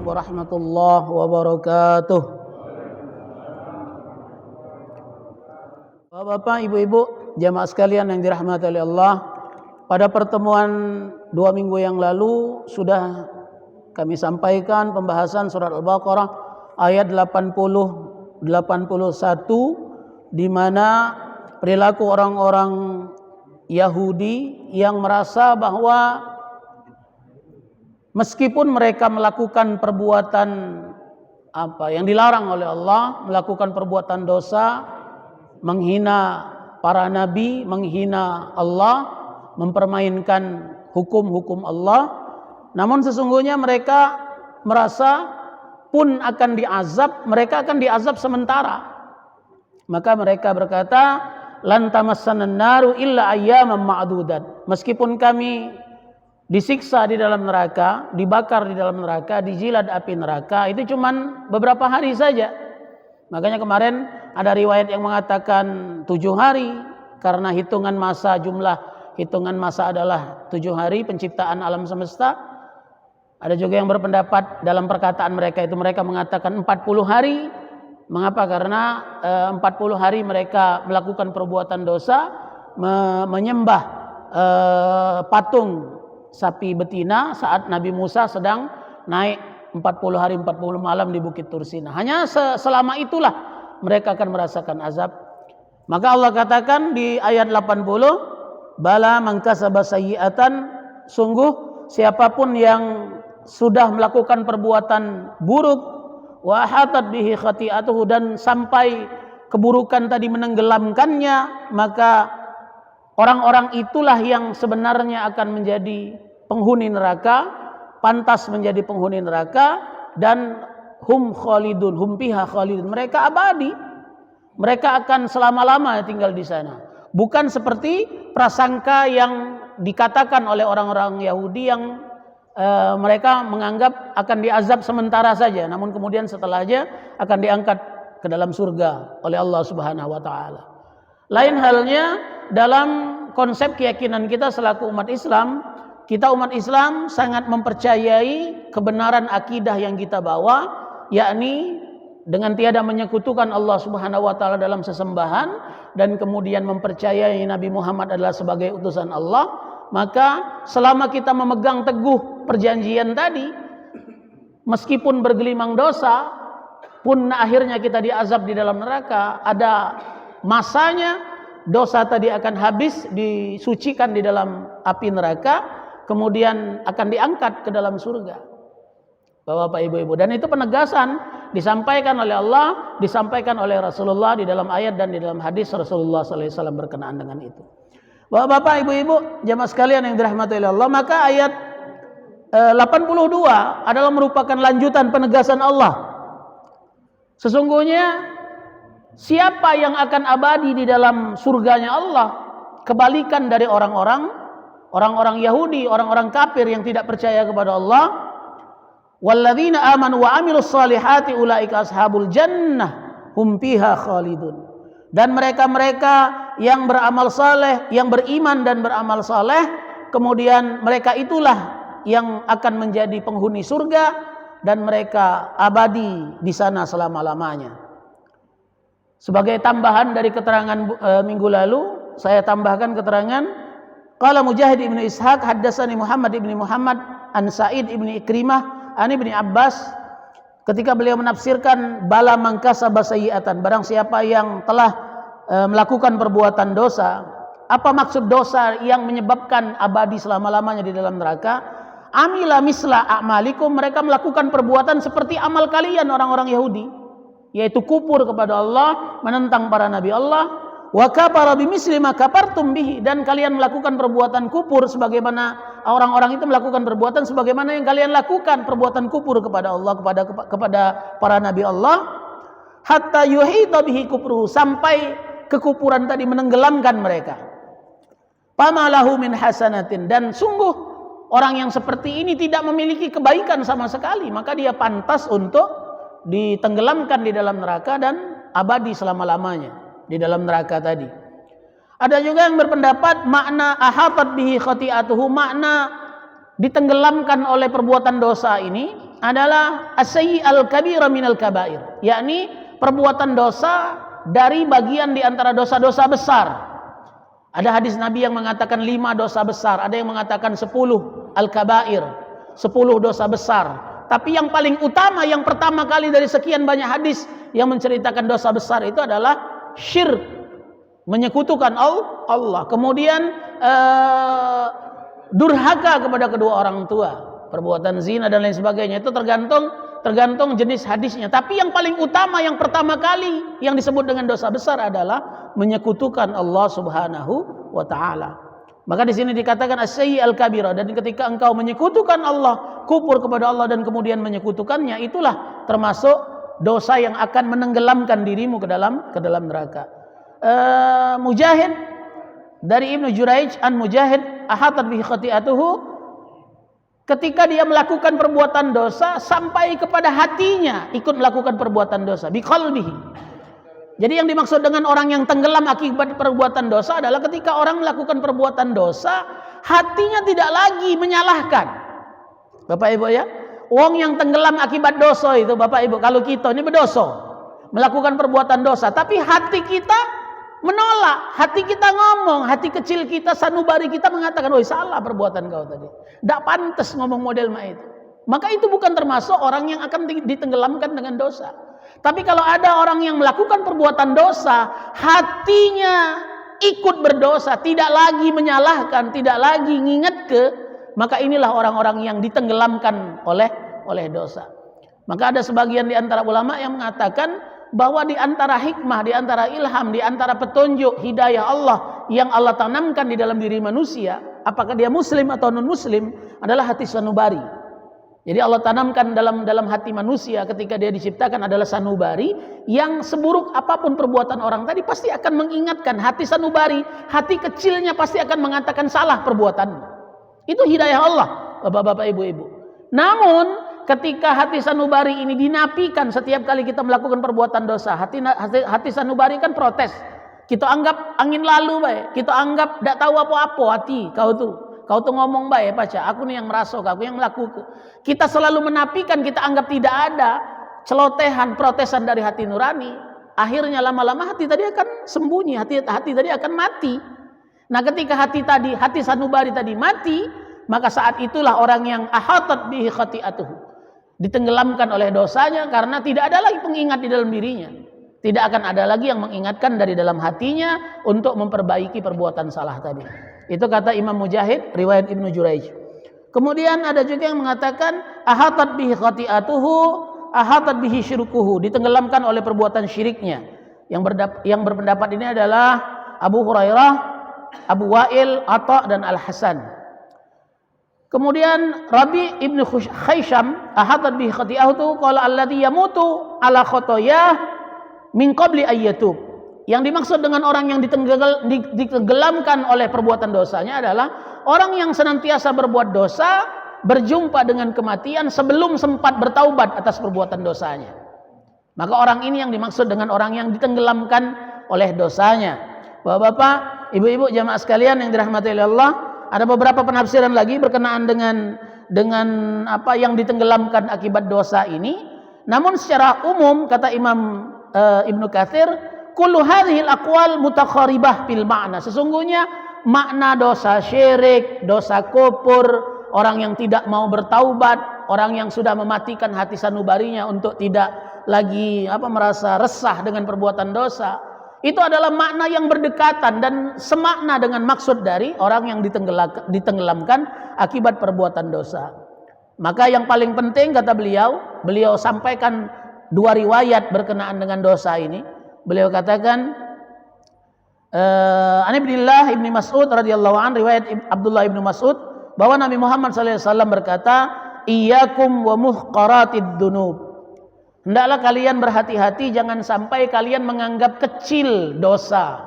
warahmatullahi wabarakatuh. Bapak, ibu-ibu, jamaah sekalian yang dirahmati oleh Allah, pada pertemuan 2 minggu yang lalu sudah kami sampaikan pembahasan surat Al-Baqarah ayat 80-81, di mana perilaku orang-orang Yahudi yang merasa bahwa meskipun mereka melakukan perbuatan yang dilarang oleh Allah, melakukan perbuatan dosa, menghina para nabi, menghina Allah, mempermainkan hukum-hukum Allah, namun sesungguhnya mereka merasa pun akan diazab, mereka akan diazab sementara. Maka mereka berkata, lan tamassanan naru illa ayyaman ma'dudat. Meskipun kami disiksa di dalam neraka, dibakar di dalam neraka, dijilat api neraka, itu cuman beberapa hari saja. Makanya kemarin ada riwayat yang mengatakan 7 hari, karena hitungan masa, jumlah hitungan masa adalah 7 hari penciptaan alam semesta. Ada juga yang berpendapat dalam perkataan mereka itu, mereka mengatakan 40 hari. Mengapa? Karena 40 hari mereka melakukan perbuatan dosa, menyembah patung sapi betina saat Nabi Musa sedang naik 40 hari 40 malam di Bukit Tursina. Hanya selama itulah mereka akan merasakan azab. Maka Allah katakan di ayat 80, bala man kasaba sayyi'atan, sungguh siapapun yang sudah melakukan perbuatan buruk, wa hatat bihi khati'atuhu, dan sampai keburukan tadi menenggelamkannya, maka orang-orang itulah yang sebenarnya akan menjadi penghuni neraka, pantas menjadi penghuni neraka, dan hum khalidun, hum fiha khalidun, mereka abadi, mereka akan selama-lamanya tinggal di sana. Bukan seperti prasangka yang dikatakan oleh orang-orang Yahudi yang mereka menganggap akan diazab sementara saja, namun kemudian setelahnya akan diangkat ke dalam surga oleh Allah Subhanahu wa taala. Lain halnya dalam konsep keyakinan kita selaku umat Islam, kita umat Islam sangat mempercayai kebenaran akidah yang kita bawa, yakni dengan tiada menyekutukan Allah Subhanahu wa taala dalam sesembahan, dan kemudian mempercayai Nabi Muhammad adalah sebagai utusan Allah. Maka selama kita memegang teguh perjanjian tadi, meskipun bergelimang dosa pun akhirnya kita diazab di dalam neraka, ada masanya dosa tadi akan habis, disucikan di dalam api neraka, kemudian akan diangkat ke dalam surga. Bapak ibu-ibu, dan itu penegasan disampaikan oleh Allah, disampaikan oleh Rasulullah di dalam ayat dan di dalam hadis Rasulullah SAW berkenaan dengan itu. Bapak ibu-ibu, jamaah sekalian yang dirahmati oleh Allah, maka ayat 82 adalah merupakan lanjutan penegasan Allah. Sesungguhnya siapa yang akan abadi di dalam surganya Allah, kebalikan dari orang-orang Yahudi, orang-orang kafir yang tidak percaya kepada Allah. Walladzina amanu wa amilus solihati ulaika ashabul jannah hum fiha khalidun. Dan mereka-mereka yang beramal saleh, yang beriman dan beramal saleh, kemudian mereka itulah yang akan menjadi penghuni surga, dan mereka abadi di sana selama-lamanya. Sebagai tambahan dari keterangan minggu lalu, saya tambahkan keterangan qala Mujahid ibn Ishaq haddatsani Muhammad ibn Muhammad an Sa'id ibn Ikrimah an Ibnu Abbas, ketika beliau menafsirkan bala man kasaba sayyi'atan, barang siapa yang telah melakukan perbuatan dosa. Apa maksud dosa yang menyebabkan abadi selama-lamanya di dalam neraka? Amila misla a'malikum, mereka melakukan perbuatan seperti amal kalian orang-orang Yahudi, yaitu kufur kepada Allah, menentang para nabi Allah, wa kafara bimisli ma kafartum bihi, dan kalian melakukan perbuatan kufur sebagaimana orang-orang itu melakukan perbuatan sebagaimana yang kalian lakukan, perbuatan kufur kepada Allah, kepada para nabi Allah, hatta yuhita bihi kufruhu, sampai kekufuran tadi menenggelamkan mereka. Pamalahu min hasanatin, dan sungguh orang yang seperti ini tidak memiliki kebaikan sama sekali, maka dia pantas untuk ditenggelamkan di dalam neraka dan abadi selama-lamanya di dalam neraka tadi. Ada juga yang berpendapat makna ahatat bihi khati'atuhu, makna ditenggelamkan oleh perbuatan dosa ini adalah as-sayyi al-kabira minal kabair, yakni perbuatan dosa dari bagian di antara dosa-dosa besar. Ada hadis Nabi yang mengatakan 5 dosa besar, ada yang mengatakan 10 al-kabair, 10 dosa besar. Tapi yang paling utama, yang pertama kali dari sekian banyak hadis yang menceritakan dosa besar itu adalah syirik, menyekutukan Allah. Kemudian durhaka kepada kedua orang tua, perbuatan zina dan lain sebagainya. Itu tergantung jenis hadisnya. Tapi yang paling utama, yang pertama kali yang disebut dengan dosa besar adalah menyekutukan Allah Subhanahu wa taala. Maka di sini dikatakan as-sayyi al-kabira, dan ketika engkau menyekutukan Allah, kufur kepada Allah dan kemudian menyekutukannya, itulah termasuk dosa yang akan menenggelamkan dirimu ke dalam neraka. Mujahid dari Ibnu Juraij an Mujahid ahatat bihi khati'atuhu, ketika dia melakukan perbuatan dosa sampai kepada hatinya ikut melakukan perbuatan dosa, biqalbihi. Jadi yang dimaksud dengan orang yang tenggelam akibat perbuatan dosa adalah ketika orang melakukan perbuatan dosa, hatinya tidak lagi menyalahkan. Bapak Ibu ya, wong yang tenggelam akibat dosa itu, Bapak Ibu, kalau kita ini berdosa, melakukan perbuatan dosa, tapi hati kita menolak, hati kita ngomong, hati kecil kita, sanubari kita mengatakan, "Oh, salah perbuatan kau tadi. Tidak pantas ngomong model itu." Maka itu bukan termasuk orang yang akan ditenggelamkan dengan dosa. Tapi kalau ada orang yang melakukan perbuatan dosa, hatinya ikut berdosa, tidak lagi menyalahkan, tidak lagi nginget maka inilah orang-orang yang ditenggelamkan oleh dosa. Maka ada sebagian di antara ulama yang mengatakan bahwa di antara hikmah, di antara ilham, di antara petunjuk hidayah Allah yang Allah tanamkan di dalam diri manusia, apakah dia muslim atau non muslim, adalah hati sanubari. Jadi Allah tanamkan dalam hati manusia ketika dia diciptakan adalah sanubari yang seburuk apapun perbuatan orang tadi pasti akan mengingatkan. Hati sanubari, hati kecilnya pasti akan mengatakan salah perbuatan. Itu hidayah Allah, Bapak-bapak, Ibu-ibu. Namun ketika hati sanubari ini dinafikan setiap kali kita melakukan perbuatan dosa, hati sanubari kan protes. Kita anggap angin lalu, baik. Kita anggap tidak tahu apa-apa hati kau tuh ngomong baik pacar, aku nih yang merasuk, aku yang melakukan. Kita selalu menafikan, kita anggap tidak ada celotehan, protesan dari hati nurani. Akhirnya lama-lama hati tadi akan sembunyi, hati tadi akan mati. Nah, ketika hati sanubari tadi mati, maka saat itulah orang yang ahatat bihi khati'atuhu, ditenggelamkan oleh dosanya karena tidak ada lagi pengingat di dalam dirinya. Tidak akan ada lagi yang mengingatkan dari dalam hatinya untuk memperbaiki perbuatan salah tadi. Itu kata Imam Mujahid, riwayat Ibnu Juraij. Kemudian ada juga yang mengatakan ahatat bihi khati'atuhu, ahatat bihi syirkuhu, ditenggelamkan oleh perbuatan syiriknya. Yang berpendapat ini adalah Abu Hurairah, Abu Wa'il, Atha dan Al-Hasan. Kemudian Rabi ibnu Khaisham ahatat bihi khati'atuhu qala alladhi yamutu ala khotoyah min qabli ayyatub. Yang dimaksud dengan orang yang ditenggelamkan oleh perbuatan dosanya adalah orang yang senantiasa berbuat dosa, berjumpa dengan kematian sebelum sempat bertaubat atas perbuatan dosanya. Maka orang ini yang dimaksud dengan orang yang ditenggelamkan oleh dosanya. Bapak-bapak, ibu-ibu, jamaah sekalian yang dirahmati oleh Allah, ada beberapa penafsiran lagi berkenaan dengan apa yang ditenggelamkan akibat dosa ini. Namun secara umum kata Imam Ibnu Katsir, kullu hadhil aqwal mutakharibah bil ma'na. Sesungguhnya makna dosa syirik, dosa kufur, orang yang tidak mau bertaubat, orang yang sudah mematikan hati sanubarinya untuk tidak lagi merasa resah dengan perbuatan dosa, itu adalah makna yang berdekatan dan semakna dengan maksud dari orang yang ditenggelamkan akibat perbuatan dosa. Maka yang paling penting kata beliau sampaikan 2 riwayat berkenaan dengan dosa ini. Beliau katakan An Abdullah ibni Mas'ud radhiyallahu an, riwayat Abdullah ibni Mas'ud, bahwa Nabi Muhammad SAW berkata, iyyakum wa muhqaratid dunub. Hendaklah kalian berhati-hati, jangan sampai kalian menganggap kecil dosa,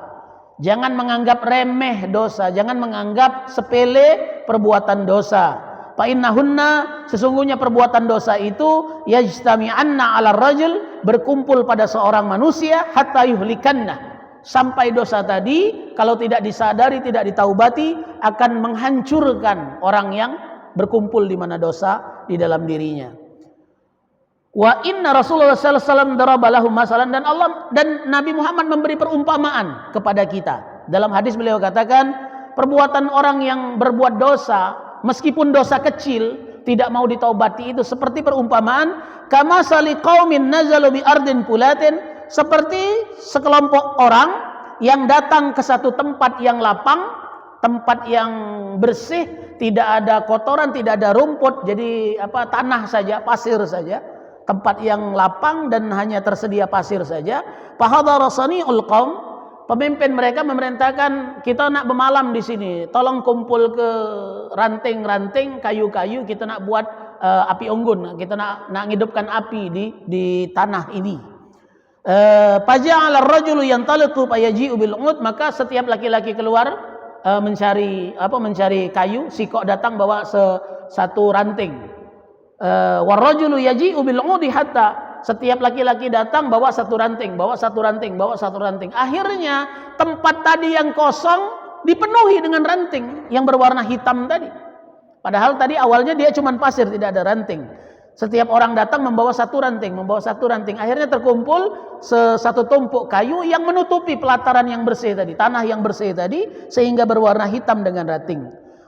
jangan menganggap remeh dosa, jangan menganggap sepele perbuatan dosa. Fa innahunna, sesungguhnya perbuatan dosa itu yajtami'anna 'ala rajul, berkumpul pada seorang manusia, hatta yuhlikanna, sampai dosa tadi kalau tidak disadari, tidak ditaubati, akan menghancurkan orang yang berkumpul di mana dosa di dalam dirinya. Wa inna Rasulullah sallallahu alaihi wasallam daraba lahum masalan, dan Allah dan Nabi Muhammad memberi perumpamaan kepada kita. Dalam hadis beliau katakan, perbuatan orang yang berbuat dosa meskipun dosa kecil tidak mau ditaubati itu seperti perumpamaan kama sali qaumin nazalu bi ardin pulatin, seperti sekelompok orang yang datang ke satu tempat yang lapang, tempat yang bersih, tidak ada kotoran, tidak ada rumput, jadi tanah saja, pasir saja, tempat yang lapang dan hanya tersedia pasir saja. Fahadara sani'ul qaum, pemimpin mereka memerintahkan, kita nak bermalam di sini, tolong kumpul ke ranting-ranting, kayu-kayu, kita nak buat api unggun, kita nak ngidupkan api di tanah ini. Faja'ala ar-rajulu yantaliqu fayaji'u bil 'ud, maka setiap laki-laki keluar mencari kayu, si kok datang bawa satu ranting. Warrajulu yaji'u bil 'udi, hatta setiap laki-laki datang bawa satu ranting, bawa satu ranting, bawa satu ranting. Akhirnya tempat tadi yang kosong dipenuhi dengan ranting yang berwarna hitam tadi. Padahal tadi awalnya dia cuma pasir, tidak ada ranting. Setiap orang datang membawa satu ranting, membawa satu ranting. Akhirnya terkumpul satu tumpuk kayu yang menutupi pelataran yang bersih tadi, tanah yang bersih tadi, sehingga berwarna hitam dengan ranting.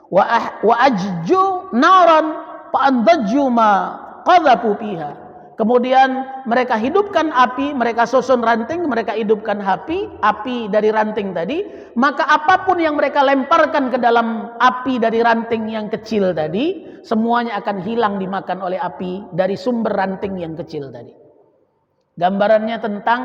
Wa ajju naran fa andajju ma qadhafu fiha. Kemudian mereka hidupkan api, mereka susun ranting, mereka hidupkan api dari ranting tadi, maka apapun yang mereka lemparkan ke dalam api dari ranting yang kecil tadi, semuanya akan hilang dimakan oleh api dari sumber ranting yang kecil tadi. Gambarannya tentang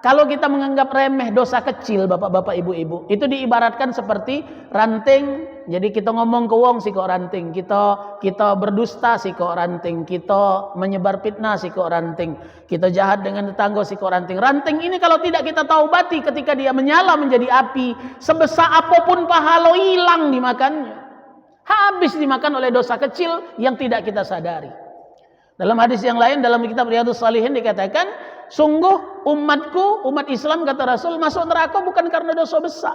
kalau kita menganggap remeh dosa kecil, bapak-bapak, ibu-ibu, itu diibaratkan seperti ranting. Jadi kita ngomong ke wong si kok ranting, kita berdusta si kok ranting, kita menyebar fitnah si kok ranting, kita jahat dengan tetangga si kok ranting. Ranting ini kalau tidak kita taubati, ketika dia menyala menjadi api, sebesar apapun pahala hilang dimakannya. Habis dimakan oleh dosa kecil yang tidak kita sadari. Dalam hadis yang lain, dalam kitab Riyadhus Shalihin dikatakan, sungguh umatku, umat Islam kata Rasul, masuk neraka bukan karena dosa besar.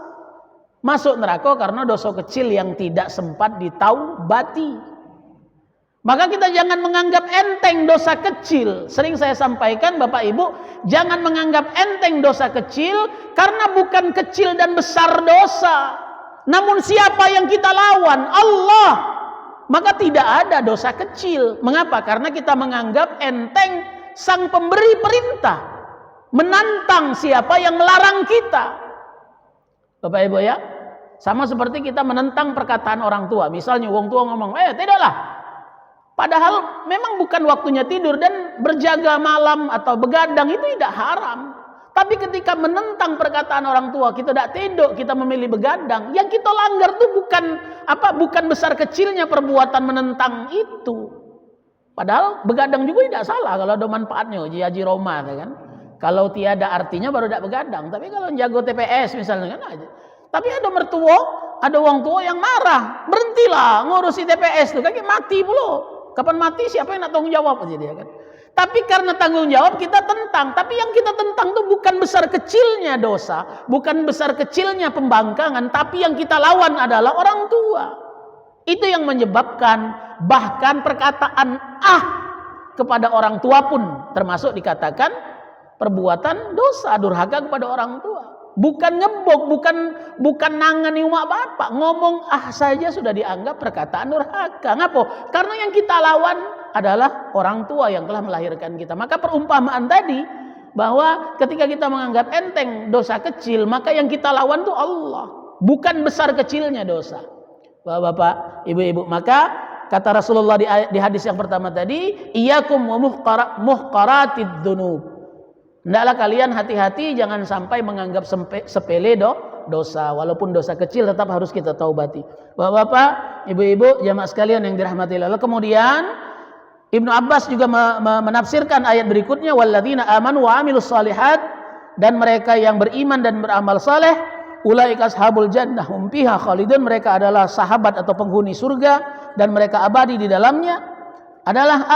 Masuk neraka karena dosa kecil yang tidak sempat ditaubati. Maka kita jangan menganggap enteng dosa kecil. Sering saya sampaikan Bapak Ibu, jangan menganggap enteng dosa kecil, karena bukan kecil dan besar dosa. Namun siapa yang kita lawan? Allah. Maka tidak ada dosa kecil. Mengapa? Karena kita menganggap enteng sang pemberi perintah, menantang siapa yang melarang kita. Bapak Ibu ya, sama seperti kita menentang perkataan orang tua. Misalnya wong tua ngomong, tidaklah. Padahal memang bukan waktunya tidur, dan berjaga malam atau begadang itu tidak haram. Tapi ketika menentang perkataan orang tua, kita tidak tidur, kita memilih begadang, yang kita langgar itu bukan besar kecilnya perbuatan menentang itu. Padahal begadang juga tidak salah kalau ada manfaatnya, Haji Roma kan. Kalau tiada artinya baru tidak begadang. Tapi kalau jago TPS misalnya kan aja. Tapi ada mertua, ada orang tua yang marah, berhentilah ngurusi TPS tuh, kayak mati pula. Kapan mati siapa yang nak tanggung jawab aja dia kan. Tapi karena tanggung jawab kita tentang. Tapi yang kita tentang tuh bukan besar kecilnya dosa, bukan besar kecilnya pembangkangan, tapi yang kita lawan adalah orang tua. Itu yang menyebabkan bahkan perkataan kepada orang tua pun termasuk dikatakan perbuatan dosa, durhaka kepada orang tua. Bukan ngebok, bukan nangani umat bapak, ngomong saja sudah dianggap perkataan durhaka. Ngapa? Karena yang kita lawan adalah orang tua yang telah melahirkan kita. Maka perumpamaan tadi bahwa ketika kita menganggap enteng dosa kecil, maka yang kita lawan itu Allah, bukan besar kecilnya dosa. Bapak, ibu-ibu, maka kata Rasulullah di hadis yang pertama tadi, iyyakum wa muhqaratid dzunub. Hendaklah kalian hati-hati, jangan sampai menganggap sepele dosa. Walaupun dosa kecil tetap harus kita taubati. Bapak-bapak, ibu-ibu, jamaah sekalian yang dirahmati Allah. Kemudian Ibnu Abbas juga menafsirkan ayat berikutnya, walladzina amanu wa amilus shalihat, dan mereka yang beriman dan beramal saleh, ulaika ashabul jannah hum fiha khalidun, mereka adalah sahabat atau penghuni surga dan mereka abadi di dalamnya. Adalah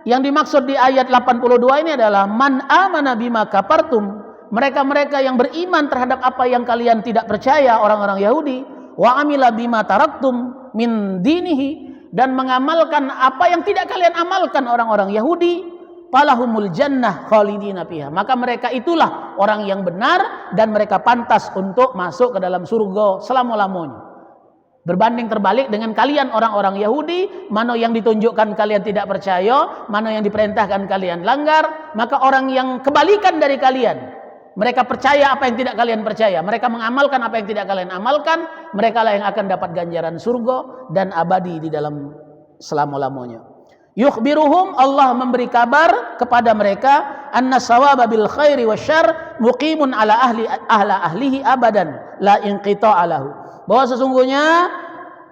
yang dimaksud di ayat 82 ini adalah man amana bima kafartum, mereka-mereka yang beriman terhadap apa yang kalian tidak percaya, orang-orang Yahudi, wa amila bima taraktum min dinihi, dan mengamalkan apa yang tidak kalian amalkan, orang-orang Yahudi, falahumul jannah khalidina fiha. Maka mereka itulah orang yang benar dan mereka pantas untuk masuk ke dalam surga selama-lamanya. Berbanding terbalik dengan kalian orang-orang Yahudi, mana yang ditunjukkan kalian tidak percaya, mana yang diperintahkan kalian langgar, maka orang yang kebalikan dari kalian, mereka percaya apa yang tidak kalian percaya, mereka mengamalkan apa yang tidak kalian amalkan, mereka lah yang akan dapat ganjaran surga dan abadi di dalam selama-lamanya. Yukhbiruhum, Allah memberi kabar kepada mereka, anna sawaba bil khairi wasyarr muqimun ala ahlihi abadan la inqita'a lahu. Bahwa sesungguhnya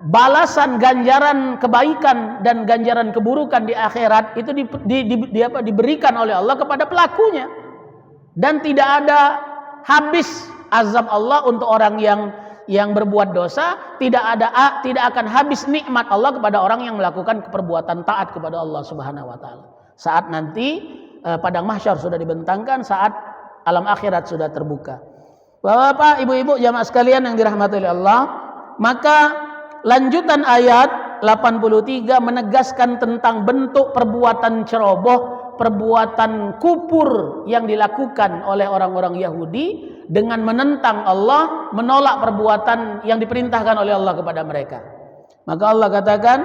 balasan ganjaran kebaikan dan ganjaran keburukan di akhirat itu diberikan oleh Allah kepada pelakunya, dan tidak ada habis azab Allah untuk orang yang berbuat dosa, tidak akan habis nikmat Allah kepada orang yang melakukan perbuatan taat kepada Allah Subhanahu wa taala. Saat nanti padang mahsyar sudah dibentangkan, saat alam akhirat sudah terbuka. Bapak, ibu-ibu, jamaah sekalian yang dirahmati oleh Allah, maka lanjutan ayat 83 menegaskan tentang bentuk perbuatan ceroboh, perbuatan kufur yang dilakukan oleh orang-orang Yahudi dengan menentang Allah, menolak perbuatan yang diperintahkan oleh Allah kepada mereka. Maka Allah katakan,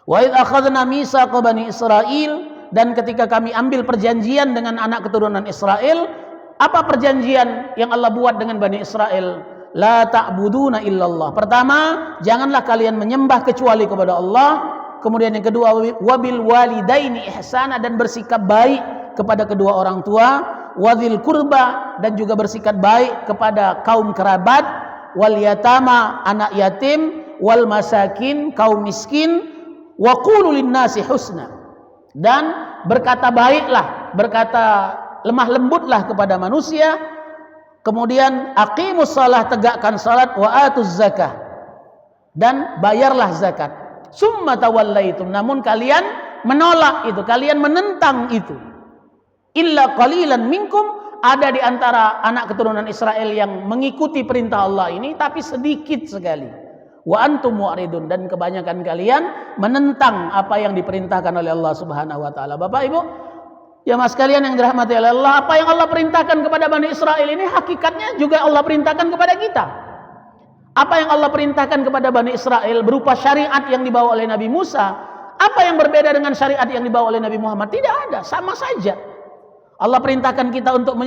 wa idz akhadna mitsaqa bani Israil, dan ketika kami ambil perjanjian dengan anak keturunan Israel. Apa perjanjian yang Allah buat dengan Bani Israel? La ta'buduna illallah. Pertama, janganlah kalian menyembah kecuali kepada Allah. Kemudian yang kedua, wabil walidaini ihsana, dan bersikap baik kepada kedua orang tua. Wadzil kurba, dan juga bersikap baik kepada kaum kerabat. Wal yatama, anak yatim. Wal masakin, kaum miskin. Wa qulu linnasi husna, dan berkata baiklah, berkata lemah lembutlah kepada manusia. Kemudian aqimus shalah, tegakkan salat, wa atuz zakah, dan bayarlah zakat. Summa tawallaitum, namun kalian menolak itu, kalian menentang itu. Illa qalilan minkum, ada di antara anak keturunan Israel yang mengikuti perintah Allah ini, tapi sedikit sekali. Wa antum mu'ridun, dan kebanyakan kalian menentang apa yang diperintahkan oleh Allah Subhanahu wa taala. Bapak Ibu, ya mas kalian yang dirahmati oleh Allah, apa yang Allah perintahkan kepada Bani Israel ini hakikatnya juga Allah perintahkan kepada kita. Apa yang Allah perintahkan kepada Bani Israel berupa syariat yang dibawa oleh Nabi Musa, apa yang berbeda dengan syariat yang dibawa oleh Nabi Muhammad? Tidak ada, sama saja. Allah perintahkan kita untuk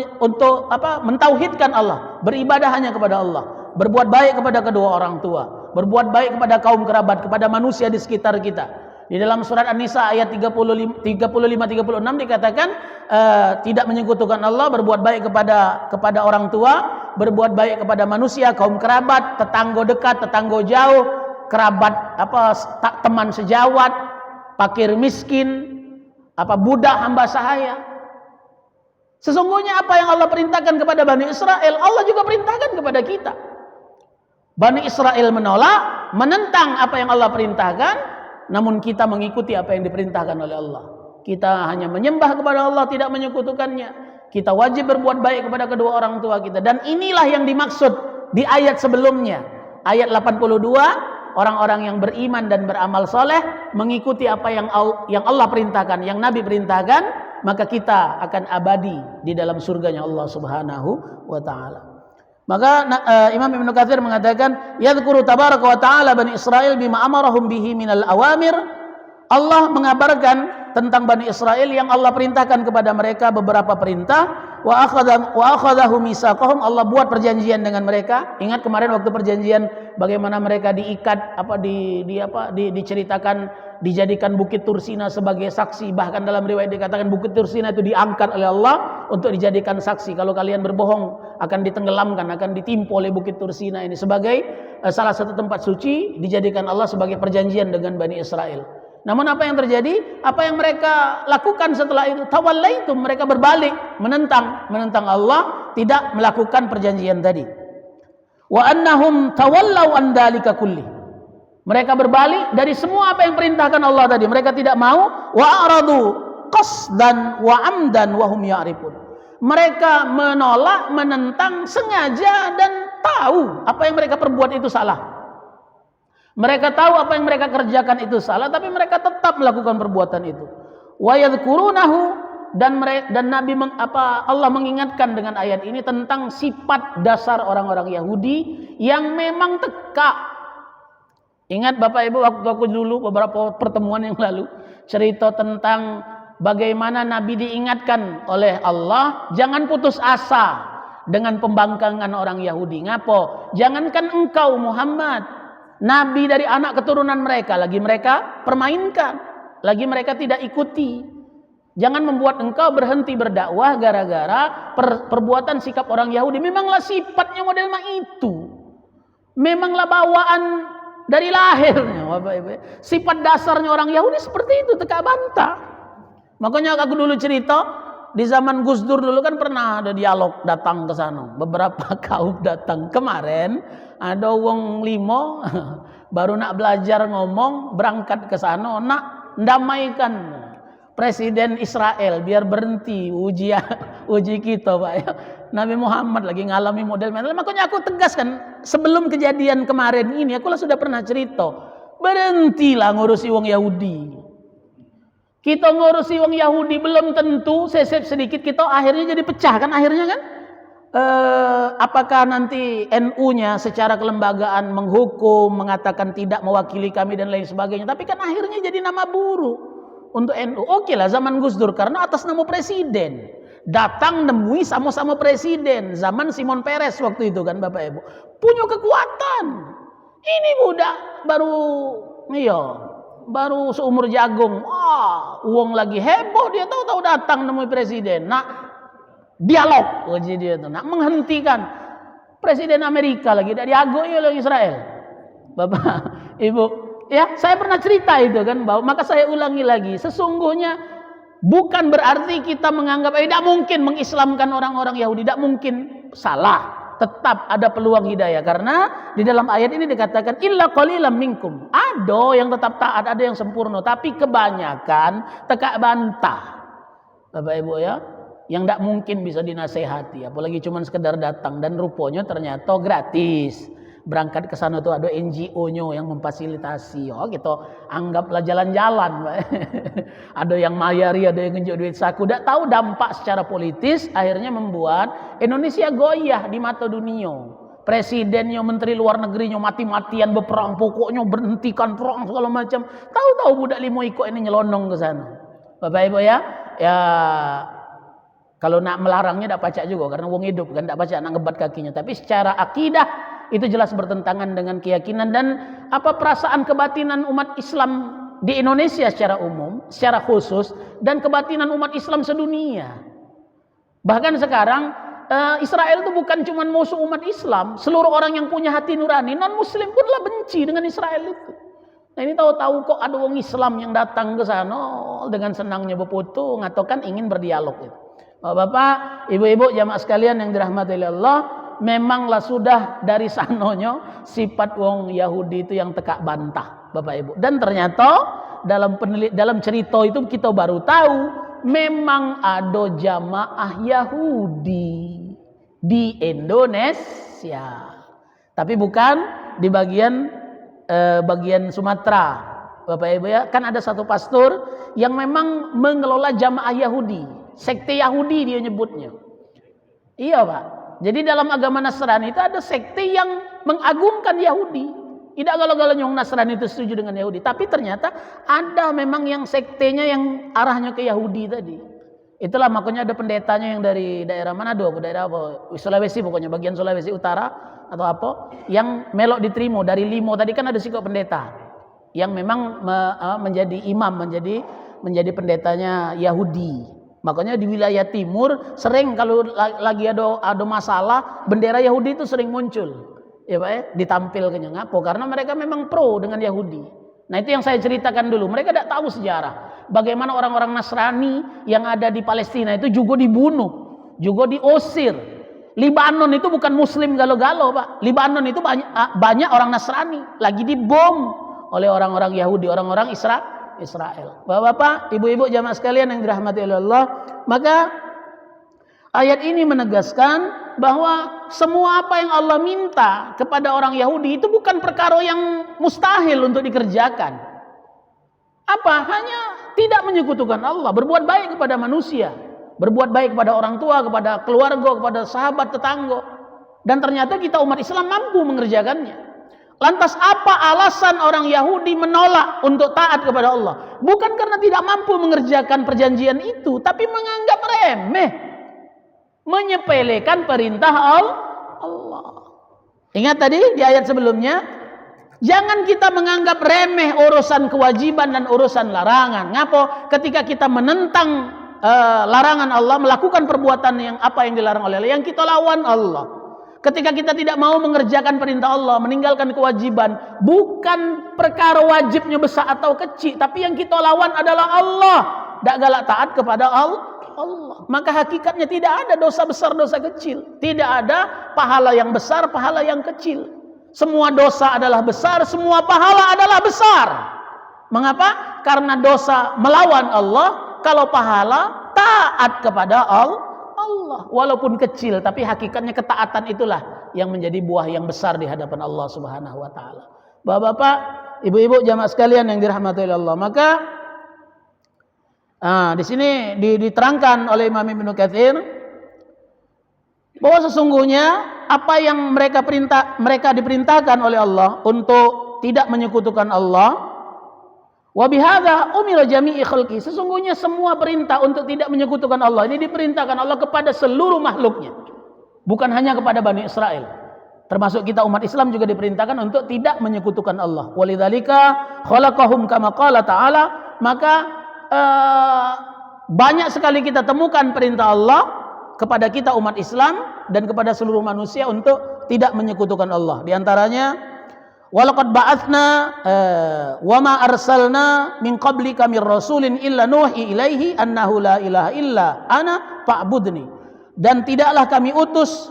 mentauhidkan Allah, beribadah hanya kepada Allah, berbuat baik kepada kedua orang tua, berbuat baik kepada kaum kerabat, kepada manusia di sekitar kita. Di dalam surat An-Nisa ayat 35-36 dikatakan tidak menyekutukan Allah, berbuat baik kepada orang tua, berbuat baik kepada manusia, kaum kerabat, tetangga dekat, tetangga jauh, kerabat teman sejawat, fakir miskin, budak hamba sahaya. Sesungguhnya apa yang Allah perintahkan kepada Bani Israel, Allah juga perintahkan kepada kita. Bani Israel menolak, menentang apa yang Allah perintahkan, namun kita mengikuti apa yang diperintahkan oleh Allah. Kita hanya menyembah kepada Allah, tidak menyekutukannya. Kita wajib berbuat baik kepada kedua orang tua kita. Dan inilah yang dimaksud di ayat sebelumnya. Ayat 82, orang-orang yang beriman dan beramal soleh, mengikuti apa yang Allah perintahkan, yang Nabi perintahkan, maka kita akan abadi di dalam surganya Allah Subhanahu wa ta'ala. Maka Imam Ibnu Katsir mengatakan, yadhkuru tabaraka wa ta'ala Bani Israel bima amarahum bihi minal awamir. Allah mengabarkan tentang Bani Israel yang Allah perintahkan kepada mereka beberapa perintah. Wa akhadhahu mitsaqahum, Allah buat perjanjian dengan mereka. Ingat kemarin waktu perjanjian bagaimana mereka diikat, diceritakan, dijadikan Bukit Tursina sebagai saksi. Bahkan dalam riwayat dikatakan Bukit Tursina itu diangkat oleh Allah untuk dijadikan saksi. Kalau kalian berbohong akan ditenggelamkan, akan ditimpa oleh Bukit Tursina ini sebagai salah satu tempat suci, dijadikan Allah sebagai perjanjian dengan Bani Israel. Namun apa yang terjadi? Apa yang mereka lakukan setelah itu? Tawallaitum, mereka berbalik, menentang Allah, tidak melakukan perjanjian tadi. Wa annahum tawallau an dzalika kulli. Mereka berbalik dari semua apa yang perintahkan Allah tadi. Mereka tidak mau. Wa aradu qasdan wa amdan wa hum ya'rifun. Mereka menolak, menentang sengaja dan tahu apa yang mereka perbuat itu salah. Mereka tahu apa yang mereka kerjakan itu salah, tapi mereka tetap melakukan perbuatan itu. Wa yadhkurunahu, dan Nabi Allah mengingatkan dengan ayat ini tentang sifat dasar orang-orang Yahudi yang memang teka. Ingat Bapak Ibu, waktu aku dulu beberapa pertemuan yang lalu cerita tentang bagaimana Nabi diingatkan oleh Allah jangan putus asa dengan pembangkangan orang Yahudi. Ngapo? Jangankan engkau Muhammad, Nabi dari anak keturunan mereka, lagi mereka permainkan, lagi mereka tidak ikuti. Jangan membuat engkau berhenti berdakwah gara-gara perbuatan sikap orang Yahudi. Memanglah sifatnya model itu. Memanglah bawaan dari lahirnya, Bapak Ibu. Sifat dasarnya orang Yahudi seperti itu, teka bantah. Makanya aku dulu cerita, di zaman Gus Dur dulu kan pernah ada dialog datang ke sana. Beberapa kaum datang. Kemarin ada wong limo baru nak belajar ngomong, berangkat ke sana nak damaikan Presiden Israel biar berhenti uji kita, Pak ya. Nabi Muhammad lagi ngalami model. Makanya aku tegaskan sebelum kejadian kemarin ini, aku sudah pernah cerita, berhentilah ngurusi wong Yahudi. Kita ngurusi wong Yahudi belum tentu sesep sedikit kita akhirnya jadi pecah kan akhirnya kan. Apakah nanti NU-nya secara kelembagaan menghukum, mengatakan tidak mewakili kami dan lain sebagainya, tapi kan akhirnya jadi nama buruk untuk NU. Oke lah zaman Gus Dur karena atas nama presiden. Datang nemui sama-sama presiden zaman Simon Peres waktu itu kan Bapak Ibu, punya kekuatan. Ini budak baru seumur jagung, uang lagi heboh, dia tahu-tahu datang nemui presiden, nak dialog, dia tuh nak menghentikan presiden Amerika lagi dari oleh Israel. Bapak Ibu, ya saya pernah cerita itu kan, maka saya ulangi lagi, sesungguhnya bukan berarti kita menganggap tidak mungkin mengislamkan orang-orang Yahudi, tidak mungkin, salah. Tetap ada peluang hidayah karena di dalam ayat ini dikatakan illa qalilam minkum. Ada yang tetap taat, ada yang sempurna, tapi kebanyakan teka bantah. Bapak Ibu ya, yang tidak mungkin bisa dinasehati, apalagi cuma sekedar datang dan rupanya ternyata gratis. Berangkat ke sana tuh ada NGO-nya yang memfasilitasi. Oh, gitu. Anggaplah jalan-jalan. Ada yang mayari, ada yang ngejuk duit saku. Tidak tahu dampak secara politis akhirnya membuat Indonesia goyah di mata dunia. Presidennya, menteri luar negerinya mati-matian berperang, pokoknya berhentikan perang segala macam. Tahu-tahu budak limo ikut ini nyelonong ke sana. Bapak Ibu ya, kalau nak melarangnya tidak pacak juga karena wong hidup kan tidak pacak nak ngebat kakinya. Tapi secara akidah itu jelas bertentangan dengan keyakinan dan perasaan kebatinan umat Islam di Indonesia secara umum, secara khusus, dan kebatinan umat Islam sedunia. Bahkan sekarang Israel itu bukan cuma musuh umat Islam, seluruh orang yang punya hati nurani, non Muslim pun lah benci dengan Israel itu. Nah ini tahu-tahu kok ada orang Islam yang datang ke sana dengan senangnya berfoto, ngatakan ingin berdialog itu. Bapak, ibu-ibu, jamaah sekalian yang dirahmati oleh Allah, memanglah sudah dari sanonya sifat wong Yahudi itu yang teka bantah, Bapak Ibu. Dan ternyata dalam cerita itu kita baru tahu memang ada jamaah Yahudi di Indonesia. Tapi bukan di bagian Sumatera, Bapak Ibu ya. Kan ada satu pastor yang memang mengelola jamaah Yahudi, sekte Yahudi dia nyebutnya. Iya, Pak. Jadi dalam agama Nasrani itu ada sekte yang mengagungkan Yahudi. Tidak galau-galaunya orang Nasrani itu setuju dengan Yahudi. Tapi ternyata ada memang yang sektenya yang arahnya ke Yahudi tadi. Itulah makanya ada pendetanya yang dari daerah Manado, daerah apa? Sulawesi pokoknya, bagian Sulawesi Utara atau apa. Yang melok diterima dari Limo. Tadi kan ada sikap pendeta. Yang memang menjadi imam, menjadi pendetanya Yahudi. Makanya di wilayah timur sering kalau lagi ada masalah bendera Yahudi itu sering muncul, ya Pak ya, ditampilkannya. Ngapo? Karena mereka memang pro dengan Yahudi. Nah itu yang saya ceritakan dulu. Mereka tidak tahu sejarah. Bagaimana orang-orang Nasrani yang ada di Palestina itu juga dibunuh, juga diusir. Libanon itu bukan Muslim galau-galau, Pak. Libanon itu banyak orang Nasrani lagi dibom oleh orang-orang Yahudi, orang-orang Israel. Bapak-bapak, ibu-ibu, jamaah sekalian yang dirahmati oleh Allah, maka ayat ini menegaskan bahwa semua apa yang Allah minta kepada orang Yahudi itu bukan perkara yang mustahil untuk dikerjakan. Hanya tidak menyekutukan Allah, berbuat baik kepada manusia, berbuat baik kepada orang tua, kepada keluarga, kepada sahabat, tetangga. Dan ternyata kita umat Islam mampu mengerjakannya. Lantas apa alasan orang Yahudi menolak untuk taat kepada Allah? Bukan karena tidak mampu mengerjakan perjanjian itu, tapi menganggap remeh, menyepelekan perintah Allah. Ingat tadi di ayat sebelumnya, jangan kita menganggap remeh urusan kewajiban dan urusan larangan. Ngapa? Ketika kita menentang larangan Allah, melakukan perbuatan yang dilarang oleh Allah, yang kita lawan Allah. Ketika kita tidak mau mengerjakan perintah Allah, meninggalkan kewajiban, bukan perkara wajibnya besar atau kecil, tapi yang kita lawan adalah Allah. Tak galak taat kepada Allah. Maka hakikatnya tidak ada dosa besar, dosa kecil. Tidak ada pahala yang besar, pahala yang kecil. Semua dosa adalah besar, semua pahala adalah besar. Mengapa? Karena dosa melawan Allah, kalau pahala taat kepada Allah. Walaupun kecil, tapi hakikatnya ketaatan itulah yang menjadi buah yang besar di hadapan Allah Subhanahu wa taala. Bapak-bapak, ibu-ibu, jamaah sekalian yang dirahmati oleh Allah. Maka di sini diterangkan oleh Imam Ibnu Katsir bahwa sesungguhnya apa yang mereka diperintahkan oleh Allah untuk tidak menyekutukan Allah, wa bihadza umira jami'i khalqi, sesungguhnya semua perintah untuk tidak menyekutukan Allah ini diperintahkan Allah kepada seluruh makhluknya, bukan hanya kepada Bani Israel. Termasuk kita umat Islam juga diperintahkan untuk tidak menyekutukan Allah. Walidzalika khalaqahum kama qala ta'ala, maka banyak sekali kita temukan perintah Allah kepada kita umat Islam dan kepada seluruh manusia untuk tidak menyekutukan Allah. Di antaranya, walaqad ba'atsna wa ma arsalna min qablika mir rasulin illa nuhi ilaihi annahu la ilaha illa ana fa'budni. Dan tidaklah kami utus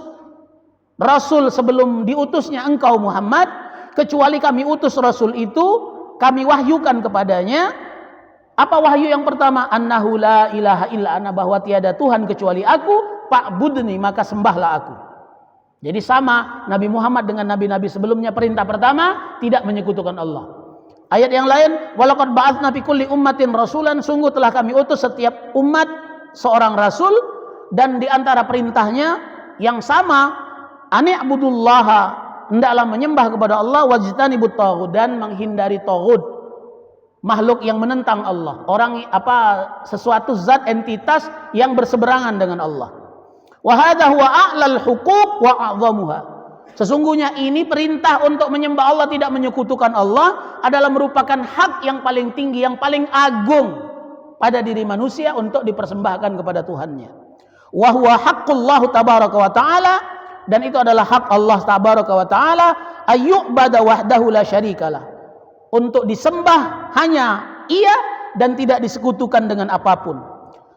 rasul sebelum diutusnya engkau Muhammad, kecuali kami utus rasul itu, kami wahyukan kepadanya. Apa wahyu yang pertama? Annahu la ilaha illa ana, bahwa tiada Tuhan kecuali aku, fa'budni, maka sembahlah aku. Jadi sama Nabi Muhammad dengan nabi-nabi sebelumnya, perintah pertama tidak menyekutukan Allah. Ayat yang lain, walaqad ba'atsna fi kulli ummatin rasulan, sungguh telah kami utus setiap umat seorang rasul, dan di antara perintahnya yang sama, ani'budullaha, hendaklah menyembah kepada Allah, wajtanibut taghut, dan menghindari taghut, makhluk yang menentang Allah, sesuatu zat, entitas yang berseberangan dengan Allah. Wa hadza huwa a'lal huquq wa a'zamuha. Sesungguhnya ini perintah untuk menyembah Allah, tidak menyekutukan Allah, adalah merupakan hak yang paling tinggi, yang paling agung pada diri manusia untuk dipersembahkan kepada Tuhannya. Wa huwa haqqullah tabaraka wa ta'ala, dan itu adalah hak Allah tabaraka wa ta'ala, ayyubada wahdahu la syarikalah, untuk disembah hanya Ia dan tidak disekutukan dengan apapun.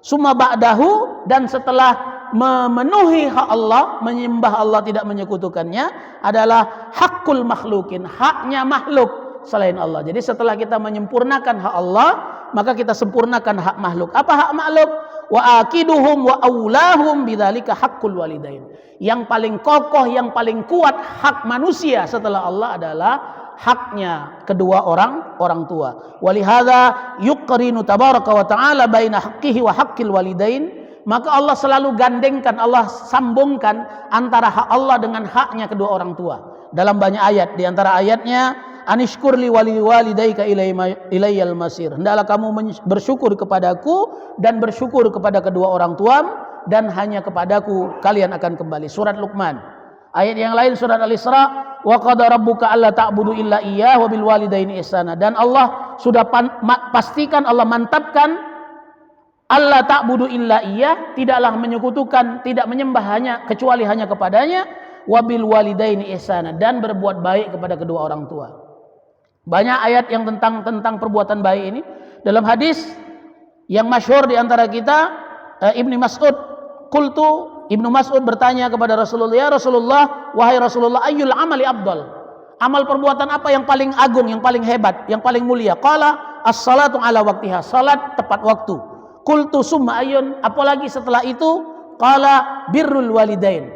Summa ba'dahu, dan setelah memenuhi hak Allah, menyembah Allah tidak menyekutukannya, adalah hakul makhlukin, haknya makhluk selain Allah. Jadi setelah kita menyempurnakan hak Allah, maka kita sempurnakan hak makhluk. Apa hak makhluk? Wa akiduhum wa aulahum bidzalika haqqul walidain. Yang paling kokoh, yang paling kuat hak manusia setelah Allah adalah haknya kedua orang tua. Walihadza yuqrinu tabaraka wa ta'ala baina haqqihi wa haqqil walidain. Maka Allah selalu gandengkan, Allah sambungkan antara hak Allah dengan haknya kedua orang tua dalam banyak ayat. Di antara ayatnya, anishkurli wali walidayka ilayyal masir, hendaklah kamu bersyukur kepadaku dan bersyukur kepada kedua orang tuamu, dan hanya kepadaku kalian akan kembali. Surat Luqman. Ayat yang lain surat Al-Isra, wa qada rabbuka alla ta'budu illa iyyah wa bil walidaini ihsana. Dan Allah sudah pastikan, Allah mantapkan, Allah ta'budu illa iyyah, tidaklah menyekutukan, tidak menyembah kecuali hanya kepadanya, wabil walidaini ihsana, dan berbuat baik kepada kedua orang tua. Banyak ayat yang tentang perbuatan baik ini. Dalam hadis yang masyhur di antara kita, Ibnu Mas'ud bertanya kepada Rasulullah, ya Rasulullah, wahai Rasulullah, ayyul amali afdal, amal perbuatan apa yang paling agung, yang paling hebat, yang paling mulia? Qala as-salatu ala waqtiha, salat tepat waktu. Qultu summa ayyun, apalagi setelah itu? Qala birrul walidain,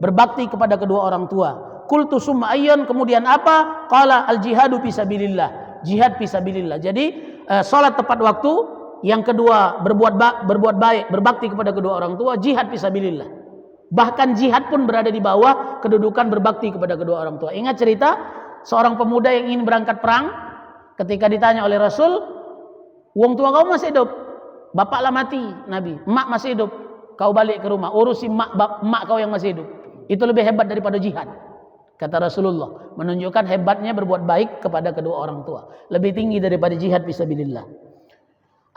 berbakti kepada kedua orang tua. Qultu summa ayyun, kemudian apa? Qala al jihadu fisabilillah, jihad fisabilillah. Jadi salat tepat waktu, Yang kedua, berbuat baik, berbakti kepada kedua orang tua, jihad fisabilillah. Bahkan jihad pun berada di bawah kedudukan berbakti kepada kedua orang tua. Ingat cerita seorang pemuda yang ingin berangkat perang, ketika ditanya oleh Rasul, "Wong tua kau masih hidup, bapaklah mati, Nabi. Emak masih hidup, kau balik ke rumah, urusi emak kau yang masih hidup. Itu lebih hebat daripada jihad," kata Rasulullah, menunjukkan hebatnya berbuat baik kepada kedua orang tua, lebih tinggi daripada jihad fisabilillah.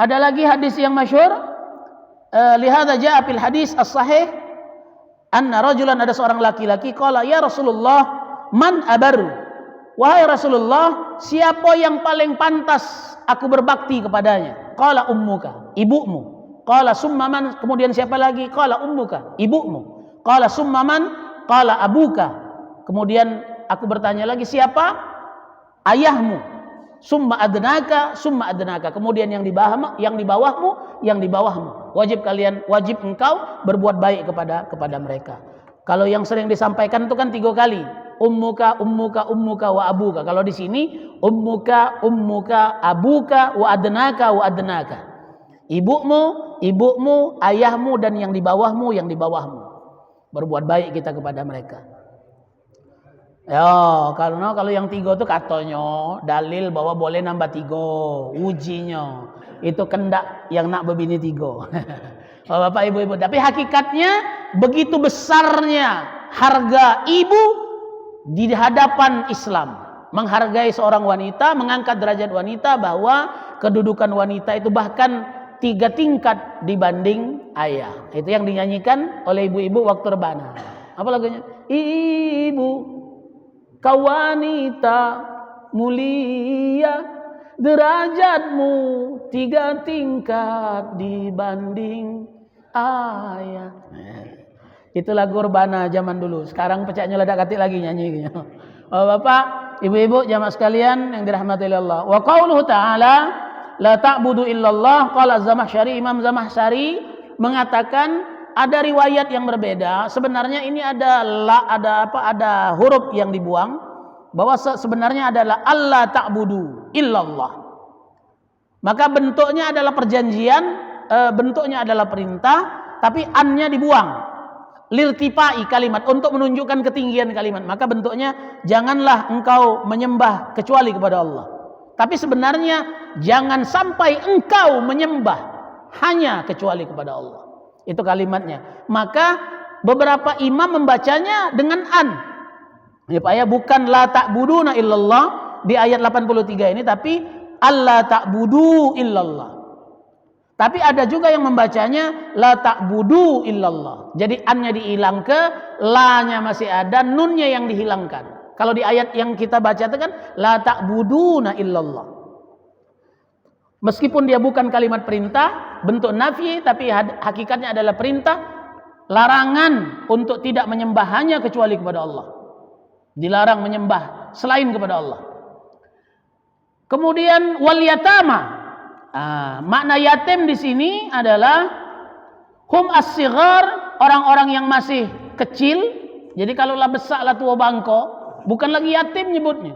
Ada lagi hadis yang masyhur, lihadza jaa fil hadis as-sahih anna rajulan, ada seorang laki-laki, qala ya Rasulullah man abaru, wahai Rasulullah, siapa yang paling pantas aku berbakti kepadanya? Qala ummuka, ibumu. Qala summa man, kemudian siapa lagi? Qala ummuka, ibumu. Qala summa man? Qala abuka. Kemudian aku bertanya lagi, siapa? Ayahmu. Summa adnaka, summa adnaka. Kemudian yang di bawahmu, yang di bawahmu. Wajib engkau berbuat baik kepada mereka. Kalau yang sering disampaikan itu kan 3 kali. Ummuka, ummuka, ummuka wa abuka. Kalau di sini ummuka, ummuka, abuka wa adnaka, wa adnaka. Ibumu, ibumu, ayahmu, dan yang di bawahmu, yang di bawahmu. Berbuat baik kita kepada mereka. Ya, kalau yang 3 itu katanya dalil bahwa boleh nambah 3, ujinya itu kendak yang nak berbini 3. Bapak ibu-ibu, tapi hakikatnya begitu besarnya harga ibu di hadapan Islam, menghargai seorang wanita, mengangkat derajat wanita, bahwa kedudukan wanita itu bahkan 3 tingkat dibanding ayah. Itu yang dinyanyikan oleh ibu-ibu waktu rebana. Apa lagunya? Ibu, kau wanita mulia, derajatmu 3 tingkat dibanding ayah. Itu lagu rebana zaman dulu. Sekarang pecahnya ledak katik lagi nyanyi. Oh, Bapak, ibu-ibu, jamaah sekalian yang dirahmati Allah. Wa qauluhu ta'ala la ta'budu illallah. Qala Zamakhsyari, Imam Zamakhsyari mengatakan ada riwayat yang berbeda. Sebenarnya ini ada huruf yang dibuang, bahwa sebenarnya adalah Allah ta'budu illallah. Maka bentuknya adalah perjanjian, bentuknya adalah perintah, tapi an-nya dibuang. Lirtifai kalimat, untuk menunjukkan ketinggian kalimat. Maka bentuknya janganlah engkau menyembah kecuali kepada Allah. Tapi sebenarnya jangan sampai engkau menyembah hanya kecuali kepada Allah. Itu kalimatnya. Maka beberapa imam membacanya dengan an. Ya Pak ya, bukan la ta'buduna illallah di ayat 83 ini, tapi alla ta'budu illallah. Tapi ada juga yang membacanya la ta'budu illallah. Jadi an-nya dihilang, ke la-nya masih ada, nun-nya yang dihilangkan. Kalau di ayat yang kita baca itu kan la ta'buduna illallah. Meskipun dia bukan kalimat perintah, bentuk nafi, tapi hakikatnya adalah perintah, larangan untuk tidak menyembah hanya kecuali kepada Allah. Dilarang menyembah selain kepada Allah. Kemudian wal yatama. Makna yatim di sini adalah hum as-sighar, orang-orang yang masih kecil. Jadi kalau lah besar lah tua bangko, bukan lagi yatim nyebutnya.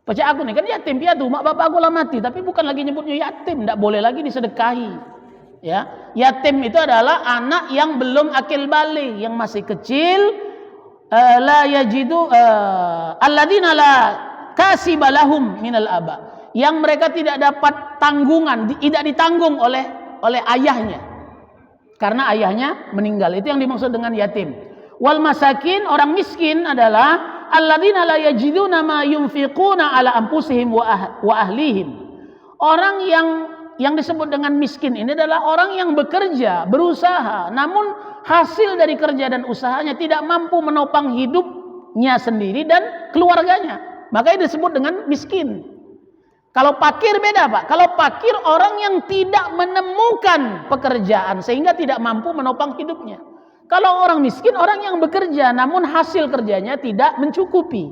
Percaya aku nih kan yatim piatu, mak bapak aku lah mati, tapi bukan lagi nyebutnya yatim, tidak boleh lagi disedekahi. Ya, yatim itu adalah anak yang belum akil balik, yang masih kecil, la yajidu alladzina la kasiba lahum minal aba, yang mereka tidak dapat tanggungan, tidak ditanggung oleh ayahnya karena ayahnya meninggal. Itu yang dimaksud dengan yatim. Wal masakin, orang miskin adalah alladzina la yajiduna ma yunfiquna ala anfusihim wa ahlihim. Orang yang disebut dengan miskin ini adalah orang yang bekerja, berusaha, namun hasil dari kerja dan usahanya tidak mampu menopang hidupnya sendiri dan keluarganya. Maka itu disebut dengan miskin. Kalau fakir beda, Pak. Kalau fakir orang yang tidak menemukan pekerjaan sehingga tidak mampu menopang hidupnya. Kalau orang miskin, orang yang bekerja namun hasil kerjanya tidak mencukupi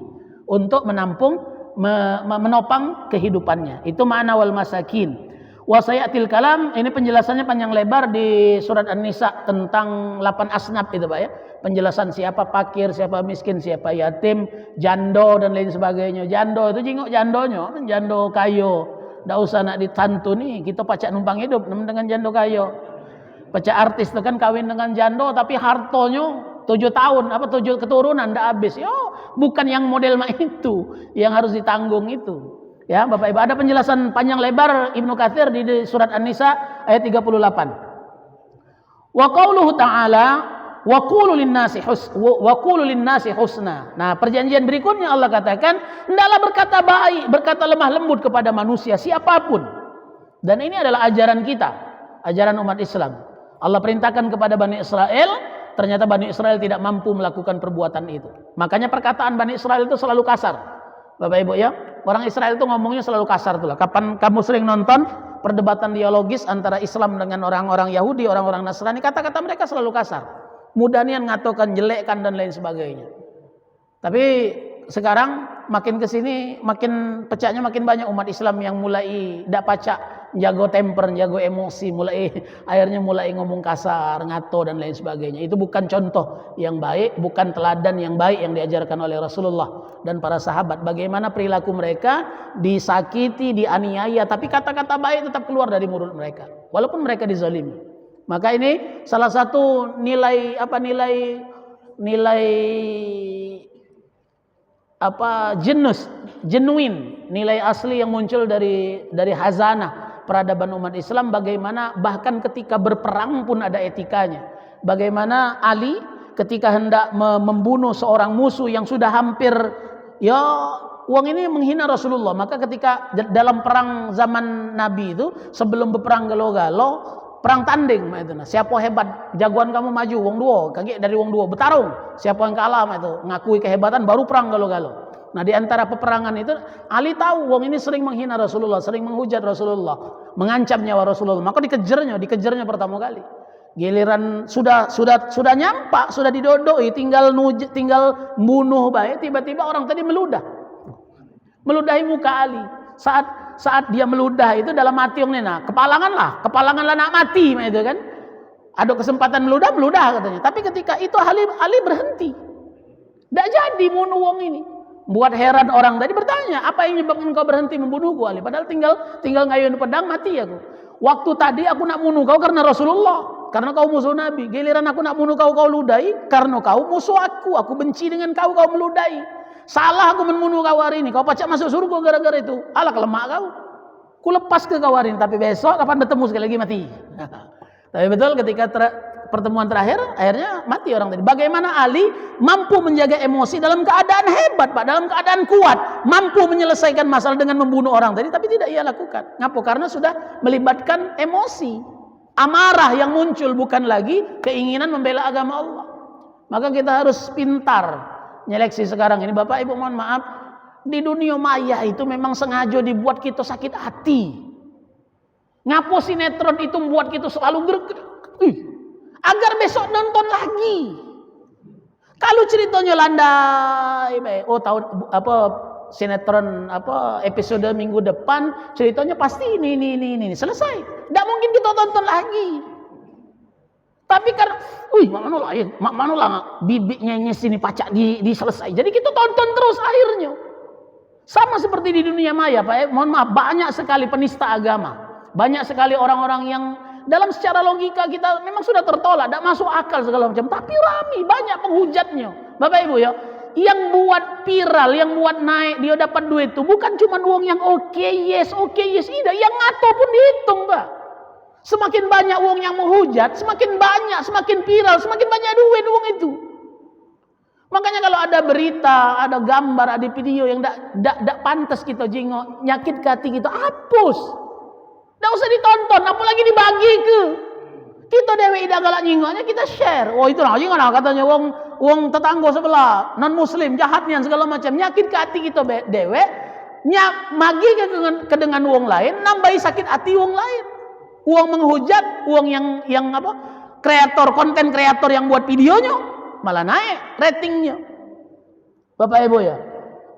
untuk menopang kehidupannya. Itu makna wal masakin. Wa sayatil kalam, ini penjelasannya panjang lebar di surat An-Nisa tentang 8 asnaf itu Pak ya. Penjelasan siapa fakir, siapa miskin, siapa yatim, jando dan lain sebagainya. Jando itu jingok jandonya, jando kayo. Ndak usah nak ditantuni, kita pacak numpang hidup dengan jando kayo. Pacak artis itu kan kawin dengan jando tapi hartonya 7 tahun, 7 keturunan ndak habis. Yo, bukan yang model itu yang harus ditanggung itu. Ya, Bapak Ibu, ada penjelasan panjang lebar Ibnu Katsir di surat An-Nisa ayat 38. Wa qauluhu ta'ala wa qulu lin-nasi husna. Nah, perjanjian berikutnya Allah katakan, hendaklah berkata baik, berkata lemah lembut kepada manusia siapapun. Dan ini adalah ajaran kita, ajaran umat Islam. Allah perintahkan kepada Bani Israel, ternyata Bani Israel tidak mampu melakukan perbuatan itu. Makanya perkataan Bani Israel itu selalu kasar. Bapak Ibu ya, orang Israel itu ngomongnya selalu kasar tuh lah. Kapan kamu sering nonton perdebatan dialogis antara Islam dengan orang-orang Yahudi, orang-orang Nasrani, kata-kata mereka selalu kasar. Mudahnya ngatokan, jelekkan dan lain sebagainya. Tapi sekarang makin kesini, makin pecahnya makin banyak umat Islam yang mulai tidak pacak, jago temper, jago emosi, akhirnya mulai ngomong kasar, ngato dan lain sebagainya. Itu bukan contoh yang baik, bukan teladan yang baik yang diajarkan oleh Rasulullah dan para sahabat. Bagaimana perilaku mereka, disakiti, dianiaya, tapi kata-kata baik tetap keluar dari mulut mereka, walaupun mereka dizalimi. Maka ini salah satu nilai genuine, nilai asli yang muncul dari hazanah peradaban umat Islam. Bagaimana bahkan ketika berperang pun ada etikanya. Bagaimana Ali ketika hendak membunuh seorang musuh yang sudah hampir uang ini menghina Rasulullah, maka ketika dalam perang zaman Nabi itu sebelum berperang galo-galo, perang tanding itu, nah, siapa hebat, jagoan kamu maju wong duo, kaget dari wong duo bertarung, siapa yang kalah itu ngakui kehebatan baru perang galo-galo. Nah, di antara peperangan itu Ali tahu wong ini sering menghina Rasulullah, sering menghujat Rasulullah, mengancam nyawa Rasulullah, maka dikejarnya pertama kali. Giliran sudah nyampak, sudah didodoi, tinggal bunuh baik, tiba-tiba orang tadi meludahi muka Ali. Saat dia meludah itu dalam hati yang nena, kepalanganlah nak mati itu kan. Ada kesempatan meludah katanya. Tapi ketika itu Ali berhenti. Tidak jadi bunuh wong ini. Buat heran orang tadi bertanya, apa yang menyebabkan kau berhenti membunuhku Ali? Padahal tinggal ngayun pedang mati aku. Waktu tadi aku nak bunuh kau karena Rasulullah, karena kau musuh Nabi. Giliran aku nak bunuh kau ludahi karena kau musuh aku. Aku benci dengan kau meludahi. Salah aku membunuh kau hari ini. Kau pacak masuk surga gara-gara itu. Alah kelemak kau. Ku lepas ke kau hari ini. Tapi besok kapan bertemu sekali lagi mati. Tapi betul ketika pertemuan terakhir akhirnya mati orang tadi. Bagaimana Ali mampu menjaga emosi dalam keadaan hebat, Pak, dalam keadaan kuat, mampu menyelesaikan masalah dengan membunuh orang tadi, tapi tidak ia lakukan. Ngapa? Karena sudah melibatkan emosi, amarah yang muncul, bukan lagi keinginan membela agama Allah. Maka kita harus pintar nyeleksi sekarang ini. Bapak Ibu mohon maaf, di dunia maya itu memang sengaja dibuat kita sakit hati. Ngapo sinetron itu membuat kita selalu agar besok nonton lagi. Kalau ceritanya landai, sinetron episode minggu depan ceritanya pasti ini selesai. Tidak mungkin kita tonton lagi. Tapi karena mak manolah bibitnya sini pacak diselesai. Jadi kita tonton terus akhirnya. Sama seperti di dunia maya, Pak. Mohon maaf, banyak sekali penista agama. Banyak sekali orang-orang yang dalam secara logika kita memang sudah tertolak, tidak masuk akal segala macam. Tapi ramai, banyak penghujatnya. Bapak Ibu ya, yang buat viral, yang buat naik, dia dapat duit itu bukan cuma uang yang oke yes, tidak. Yang ngato pun dihitung, Pak. Semakin banyak uang yang menghujat, semakin banyak, semakin viral, semakin banyak duit uang itu. Makanya kalau ada berita, ada gambar, ada video yang tidak pantas kita jengok, nyakit ke hati kita, hapus. Tidak usah ditonton, apalagi dibagi ke. Kita dewe ida galak nyingoknya, kita share. Oh itu lah, jangan katanya wong tetangga sebelah, non muslim, jahatnya segala macam, nyakit ke hati kita dewe, magi ke dengan wong lain, nambahi sakit hati wong lain. Uang menghujat, uang yang konten kreator yang buat videonya malah naik ratingnya. Bapak Ibu ya,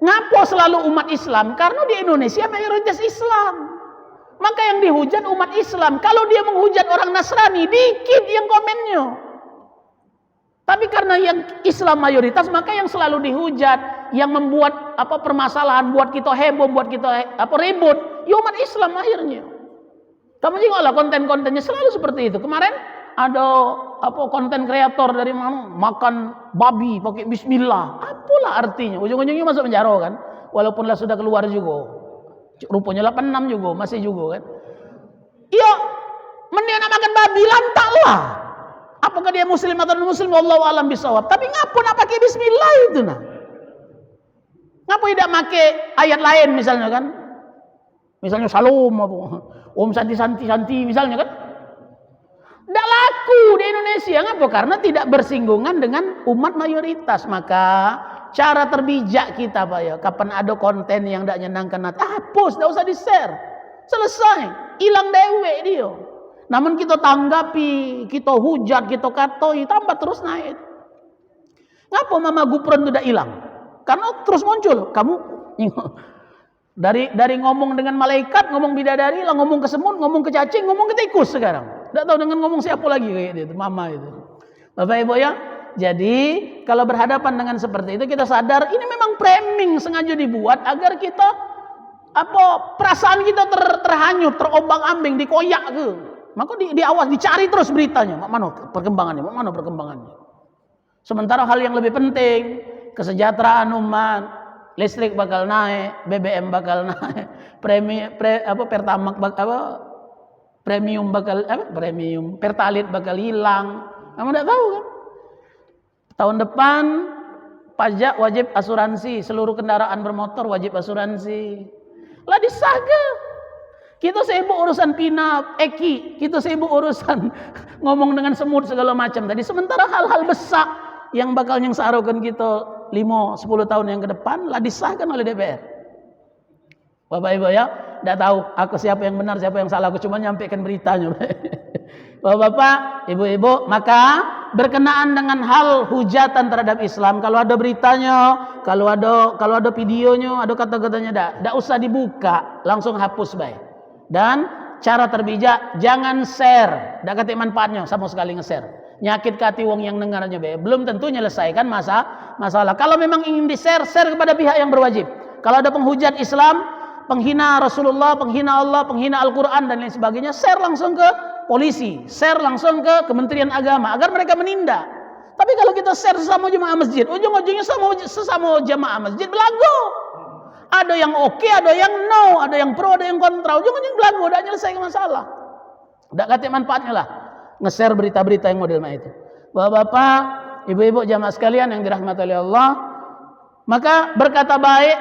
ngapo selalu umat Islam? Karena di Indonesia mayoritas Islam. Maka yang dihujat umat Islam. Kalau dia menghujat orang Nasrani, dikit yang komennya. Tapi karena yang Islam mayoritas, maka yang selalu dihujat, yang membuat permasalahan, buat kita heboh, buat kita ribut, ya umat Islam akhirnya. Kamu tengoklah konten-kontennya selalu seperti itu. Kemarin ada konten kreator dari mana makan babi pakai bismillah. Apalah artinya? Ujung-ujungnya masuk penjara kan. Walaupun lah sudah keluar juga. Rupanya 86 juga, masih juga kan. Ya, mending nak makan babi lantaklah. Apakah dia muslim atau non muslim? Wallahu alam bisawab. Tapi ngapa nak pakai bismillah itu nah? Ngapa tidak pakai ayat lain misalnya kan? Misalnya salam apa? Om santi misalnya kan? Tidak laku di Indonesia. Ngapa? Karena tidak bersinggungan dengan umat mayoritas. Maka cara terbijak kita Pak ya, kapan ada konten yang tidak menyenangkan hati, hapus, tidak usah di-share. Selesai, hilang dewe dia. Namun kita tanggapi, kita hujat, kita katoi, tambah terus naik. Ngapa Mama Gupron tidak hilang? Karena terus muncul. Kamu dari ngomong dengan malaikat, ngomong bidadari, lah ngomong ke semut, ngomong ke cacing, ngomong ke tikus sekarang. Tidak tahu dengan ngomong siapa lagi kayak itu, Mama itu. Bapak Ibu ya, jadi kalau berhadapan dengan seperti itu kita sadar ini memang framing sengaja dibuat agar kita perasaan kita terhanyut, terombang-ambing, dikoyak ke. Maka diawas, dicari terus beritanya, mana perkembangannya. Sementara hal yang lebih penting, kesejahteraan umat, listrik bakal naik, BBM bakal naik, Pertalite bakal hilang. Kamu tidak tahu kan? Tahun depan pajak wajib asuransi, seluruh kendaraan bermotor wajib asuransi. Lah disahkan. Kita sibuk urusan pinap, eki, kita sibuk urusan ngomong dengan semut segala macam tadi. Sementara hal-hal besar yang bakal nyengsarokan kita 5-10 tahun yang ke depan lah disahkan oleh DPR. Bapak Ibu ya, tidak tahu aku siapa yang benar, siapa yang salah, aku cuma nyampaikan beritanya. Bapak-bapak, ibu-ibu, maka berkenaan dengan hal hujatan terhadap Islam, kalau ada beritanya, kalau ada videonya, ada kata-katanya, tidak usah dibuka, langsung hapus baik. Dan cara terbijak, jangan share, tidak ketik manfaatnya sama sekali nge-share. Nyakit hati wong yang dengarnya baik. Belum tentu menyelesaikan masalah. Kalau memang ingin di-share, share kepada pihak yang berwajib. Kalau ada penghujat Islam, penghina Rasulullah, penghina Allah, penghina Al-Quran dan lain sebagainya, share langsung ke polisi, share langsung ke Kementerian Agama agar mereka menindak. Tapi kalau kita share sesama jemaah masjid, ujung-ujungnya sesama jemaah masjid belagu. Ada yang oke, ada yang no, ada yang pro, ada yang kontra. Ujung-ujungnya belagu, tidak menyelesaikan masalah. Tidak kata manfaatnya lah nge-share berita-berita yang model itu. Bapak-bapak, ibu-ibu jamaah sekalian yang dirahmati oleh Allah, maka berkata baik,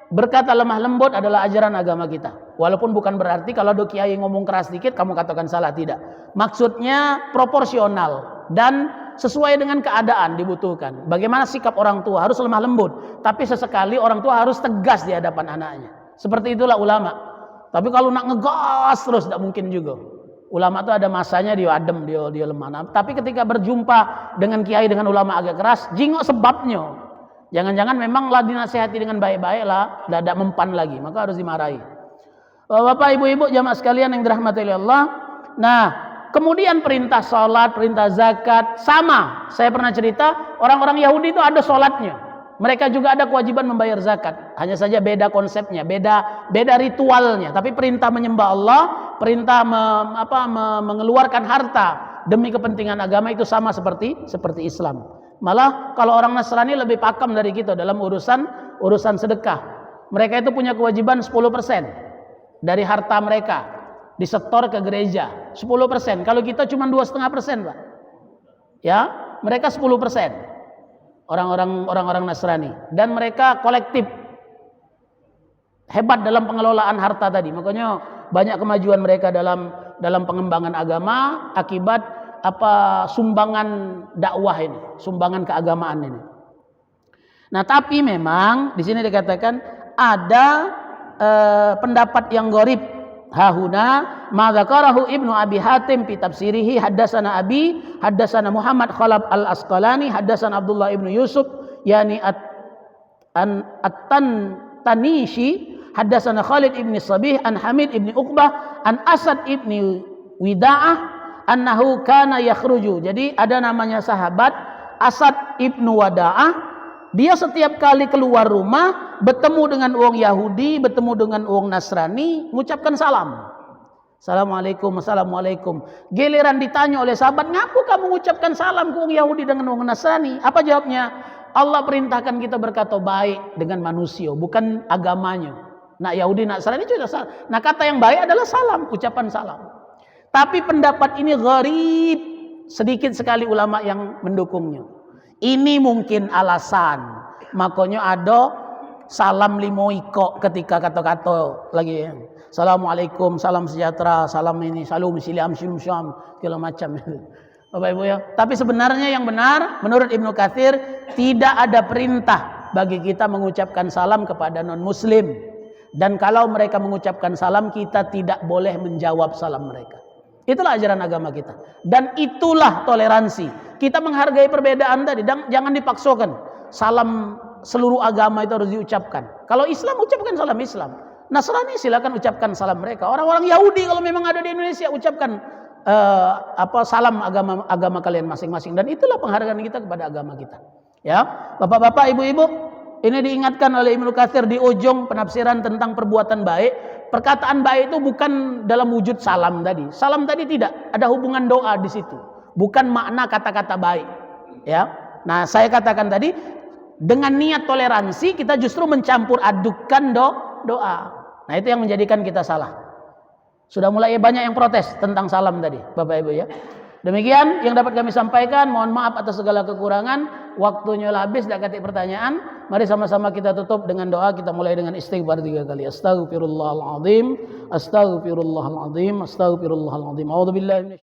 berkata lemah lembut adalah ajaran agama kita. Walaupun bukan berarti kalau ada kiai ngomong keras sedikit kamu katakan salah, tidak. Maksudnya proporsional dan sesuai dengan keadaan dibutuhkan. Bagaimana sikap orang tua harus lemah lembut, tapi sesekali orang tua harus tegas di hadapan anaknya. Seperti itulah ulama. Tapi kalau nak ngegas terus tidak mungkin juga. Ulama itu ada masanya dia adem, dia lemah. Tapi ketika berjumpa dengan kiai dengan ulama agak keras, jingok sebabnya. Jangan-jangan memanglah dinasihati dengan baik-baik lah, tidak mempan lagi, maka harus dimarahi. Bapak, ibu-ibu, jamaah sekalian yang dirahmati oleh Allah. Nah, kemudian perintah salat, perintah zakat sama. Saya pernah cerita, orang-orang Yahudi itu ada salatnya. Mereka juga ada kewajiban membayar zakat. Hanya saja beda konsepnya, beda ritualnya. Tapi perintah menyembah Allah, perintah mengeluarkan harta demi kepentingan agama itu sama seperti Islam. Malah kalau orang Nasrani lebih pakam dari kita dalam urusan sedekah. Mereka itu punya kewajiban 10% dari harta mereka disetor ke gereja. 10%. Kalau kita cuma 2,5%, Pak. Ya, mereka 10%. Orang-orang Nasrani, dan mereka kolektif hebat dalam pengelolaan harta tadi. Makanya banyak kemajuan mereka dalam pengembangan agama akibat sumbangan dakwah ini, sumbangan keagamaan ini. Nah, tapi memang di sini dikatakan ada pendapat yang gharib. Hahuna ma dzakarahu Ibnu Abi Hatim fi tafsirihi haddatsana Abi haddatsana Muhammad Khalaf Al-Asqalani haddatsana Abdullah Ibnu Yusuf yani At-Tanishi haddatsana Khalid Ibnu Sabih an Hamid Ibnu Uqbah an Asad Ibnu Wida'ah annahu kana yakhruju. Jadi ada namanya sahabat Asad Ibnu Wada'ah Dia setiap kali keluar rumah, bertemu dengan orang Yahudi, bertemu dengan orang Nasrani, mengucapkan salam. Assalamualaikum, assalamualaikum. Giliran ditanya oleh sahabat, ngaku kamu mengucapkan salam ke orang Yahudi dengan orang Nasrani? Apa jawabnya? Allah perintahkan kita berkata baik dengan manusia, bukan agamanya. Nah Yahudi, Nasrani juga salah. Nah kata yang baik adalah salam, ucapan salam. Tapi pendapat ini gharib, sedikit sekali ulama yang mendukungnya. Ini mungkin alasan, makanya ada salam limo iko ketika kata-kata lagi. Assalamualaikum, salam sejahtera, salam ini, salam silam syum syam, segala macam. Bapak Ibu ya. Tapi sebenarnya yang benar, menurut Ibnu Katsir, tidak ada perintah bagi kita mengucapkan salam kepada non-muslim. Dan kalau mereka mengucapkan salam, kita tidak boleh menjawab salam mereka. Itulah ajaran agama kita. Dan itulah toleransi. Kita menghargai perbedaan tadi. Dan jangan dipaksakan. Salam seluruh agama itu harus diucapkan. Kalau Islam, ucapkan salam Islam. Nasrani silakan ucapkan salam mereka. Orang-orang Yahudi kalau memang ada di Indonesia, ucapkan salam agama kalian masing-masing. Dan itulah penghargaan kita kepada agama kita. Ya, bapak-bapak, ibu-ibu, ini diingatkan oleh Ibnu Katsir di ujung penafsiran tentang perbuatan baik. Perkataan baik itu bukan dalam wujud salam tadi. Salam tadi tidak ada hubungan doa di situ. Bukan makna kata-kata baik. Ya. Nah, saya katakan tadi dengan niat toleransi kita justru mencampur adukan doa. Nah, itu yang menjadikan kita salah. Sudah mulai banyak yang protes tentang salam tadi, Bapak Ibu ya. Demikian yang dapat kami sampaikan. Mohon maaf atas segala kekurangan. Waktunya habis, dah ketik pertanyaan. Mari sama-sama kita tutup dengan doa. Kita mulai dengan istighfar 3 kali. Astaghfirullahaladzim, astaghfirullahaladzim, astaghfirullahaladzim. A'udzubillahi